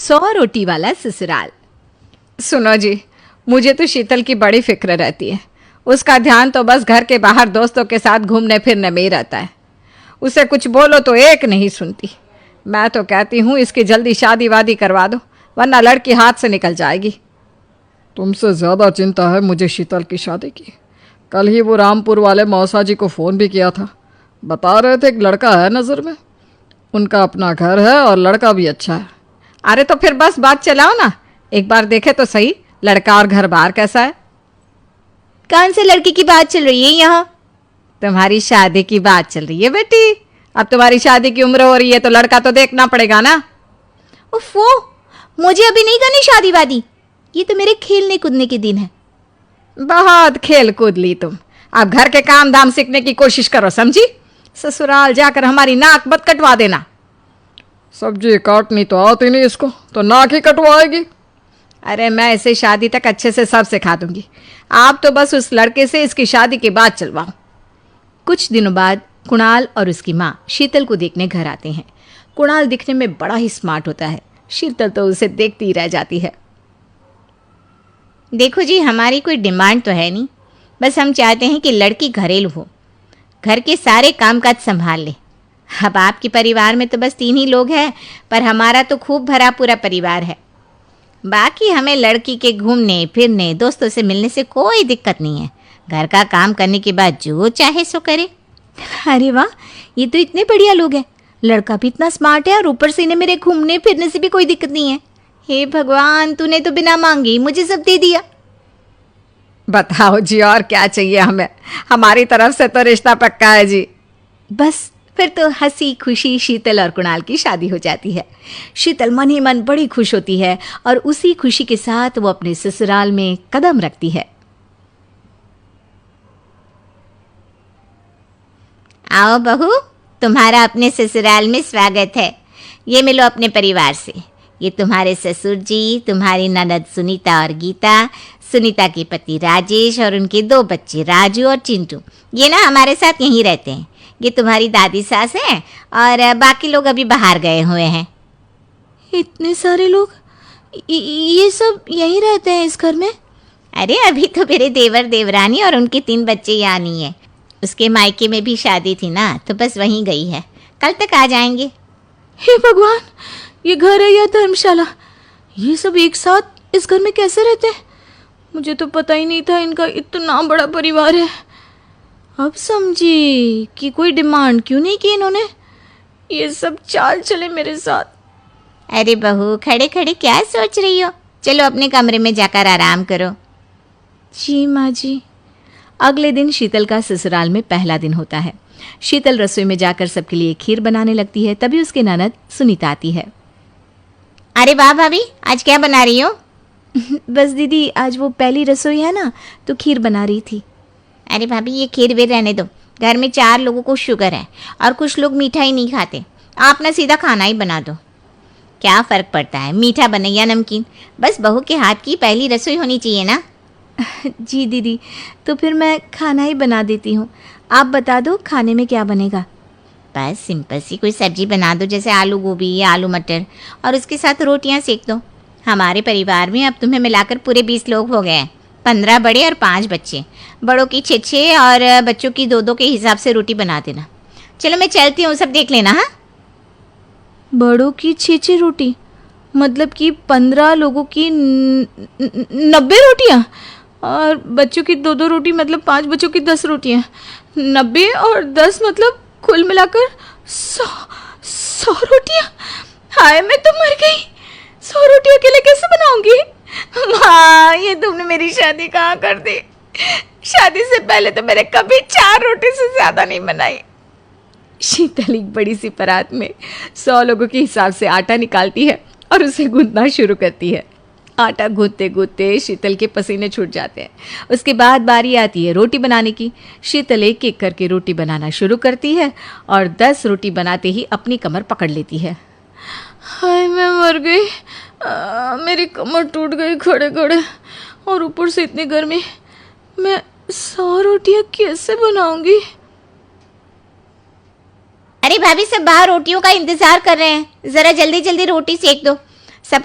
100 रोटी वाला ससुराल। सुनो जी, मुझे तो शीतल की बड़ी फिक्र रहती है। उसका ध्यान तो बस घर के बाहर दोस्तों के साथ घूमने फिरने में ही रहता है। उसे कुछ बोलो तो एक नहीं सुनती। मैं तो कहती हूँ इसकी जल्दी शादी वादी करवा दो, वरना लड़की हाथ से निकल जाएगी। तुमसे ज़्यादा चिंता है मुझे शीतल की शादी की। कल ही वो रामपुर वाले मौसा जी को फ़ोन भी किया था। बता रहे थे एक लड़का है नज़र में। उनका अपना घर है और लड़का भी अच्छा है। अरे तो फिर बस बात चलाओ ना, एक बार देखे तो सही लड़का और घर बार कैसा है। कौन से लड़के की बात चल रही है यहाँ? तुम्हारी शादी की बात चल रही है बेटी। अब तुम्हारी शादी की उम्र हो रही है तो लड़का तो देखना पड़ेगा ना। उफ़ो, मुझे अभी नहीं करनी शादी वादी। ये तो मेरे खेलने कूदने के दिन है। बहुत खेल कूद ली तुम। अब घर के काम धाम सीखने की कोशिश करो, समझी? ससुराल जाकर हमारी नाक मत कटवा देना। सब्जी काटनी तो आती नहीं इसको, तो नाक ही कटवाएगी। अरे मैं इसे शादी तक अच्छे से सब सिखा दूंगी। आप तो बस उस लड़के से इसकी शादी की बात चलवाओ। कुछ दिनों बाद कुणाल और उसकी माँ शीतल को देखने घर आते हैं। कुणाल दिखने में बड़ा ही स्मार्ट होता है। शीतल तो उसे देखती ही रह जाती है। देखो जी, हमारी कोई डिमांड तो है नहीं, बस हम चाहते हैं कि लड़की घरेलू हो, घर के सारे कामकाज संभाल ले। अब आपके परिवार में तो बस 3 ही लोग हैं, पर हमारा तो खूब भरा पूरा परिवार है। बाकी हमें लड़की के घूमने फिरने दोस्तों से मिलने से कोई दिक्कत नहीं है। घर का काम करने के बाद जो चाहे सो करे। अरे वाह, ये तो इतने बढ़िया लोग हैं। लड़का भी इतना स्मार्ट है और ऊपर से इन्हें मेरे घूमने फिरने से भी कोई दिक्कत नहीं है। हे भगवान, तूने तो बिना मांगे ही मुझे सब दे दिया। बताओ जी, और क्या चाहिए हमें? हमारी तरफ से तो रिश्ता पक्का है जी। बस फिर तो हंसी खुशी शीतल और कुणाल की शादी हो जाती है। शीतल मन ही मन बड़ी खुश होती है और उसी खुशी के साथ वो अपने ससुराल में कदम रखती है। आओ बहू, तुम्हारा अपने ससुराल में स्वागत है। ये मिलो अपने परिवार से। ये तुम्हारे ससुर जी, तुम्हारी ननद सुनीता और गीता, सुनीता के पति राजेश और उनके 2 बच्चे राजू और चिंटू। ये ना हमारे साथ यहीं रहते हैं। ये तुम्हारी दादी सास है और बाकी लोग अभी बाहर गए हुए हैं। इतने सारे लोग, ये सब यहीं रहते हैं इस घर में? अरे अभी तो मेरे देवर देवरानी और उनके 3 बच्चे यहाँ नहीं है। उसके मायके में भी शादी थी ना, तो बस वहीं गई है। कल तक आ जाएंगे। हे भगवान, ये घर है या धर्मशाला? ये सब एक साथ इस घर में कैसे रहते हैं? मुझे तो पता ही नहीं था इनका इतना बड़ा परिवार है। अब समझी कि कोई डिमांड क्यों नहीं की इन्होंने। ये सब चाल चले मेरे साथ। अरे बहू, खड़े खड़े क्या सोच रही हो? चलो अपने कमरे में जाकर आराम करो। जी माँ जी। अगले दिन शीतल का ससुराल में पहला दिन होता है। शीतल रसोई में जाकर सबके लिए खीर बनाने लगती है। तभी उसके ननद सुनीता आती है। अरे वाह भाभी, आज क्या बना रही हो? बस दीदी, आज वो पहली रसोई है ना, तो खीर बना रही थी। अरे भाभी, ये खीर वीर रहने दो। घर में 4 लोगों को शुगर है और कुछ लोग मीठा ही नहीं खाते। आप ना सीधा खाना ही बना दो। क्या फ़र्क पड़ता है मीठा बने या नमकीन? बस बहू के हाथ की पहली रसोई होनी चाहिए ना। जी दीदी, तो फिर मैं खाना ही बना देती हूँ। आप बता दो खाने में क्या बनेगा? बस सिंपल सी कोई सब्जी बना दो, जैसे आलू गोभी या आलू मटर, और उसके साथ रोटियां सेक दो। हमारे परिवार में अब तुम्हें मिलाकर पूरे 20 लोग हो गए हैं। 15 बड़े और 5 बच्चे। बड़ों की 6 और बच्चों की 2 के हिसाब से रोटी बना देना। चलो मैं चलती हूँ, सब देख लेना। हाँ, बड़ों की 6 रोटी, मतलब कि 15 लोगों की 90 रोटियाँ, और बच्चों की 2 रोटी, मतलब 5 बच्चों की 10 रोटियाँ। 90 और 10 मतलब कुल मिलाकर 100 रोटियाँ। हाय, मैं तो मर गई। 100 रोटी अकेले कैसे बनाऊंगी? माँ, ये तुमने मेरी शादी कहाँ कर दी? शादी से पहले तो मैंने कभी 4 रोटी से ज़्यादा नहीं बनाई। शीतल एक बड़ी सी परात में 100 लोगों के हिसाब से आटा निकालती है और उसे गूंथना शुरू करती है। आटा गूंथते गूंथते शीतल के पसीने छूट जाते हैं। उसके बाद बारी आती है रोटी बनाने की। शीतल एक एक करके रोटी बनाना शुरू करती है और 10 रोटी बनाते ही अपनी कमर पकड़ लेती है। हाय, मैं मर गई। मेरी कमर टूट गई खड़े खड़े, और ऊपर से इतनी गर्मी। मैं 100 रोटियाँ कैसे बनाऊंगी? अरे भाभी, सब बाहर रोटियों का इंतजार कर रहे हैं। ज़रा जल्दी जल्दी रोटी सेक दो। सब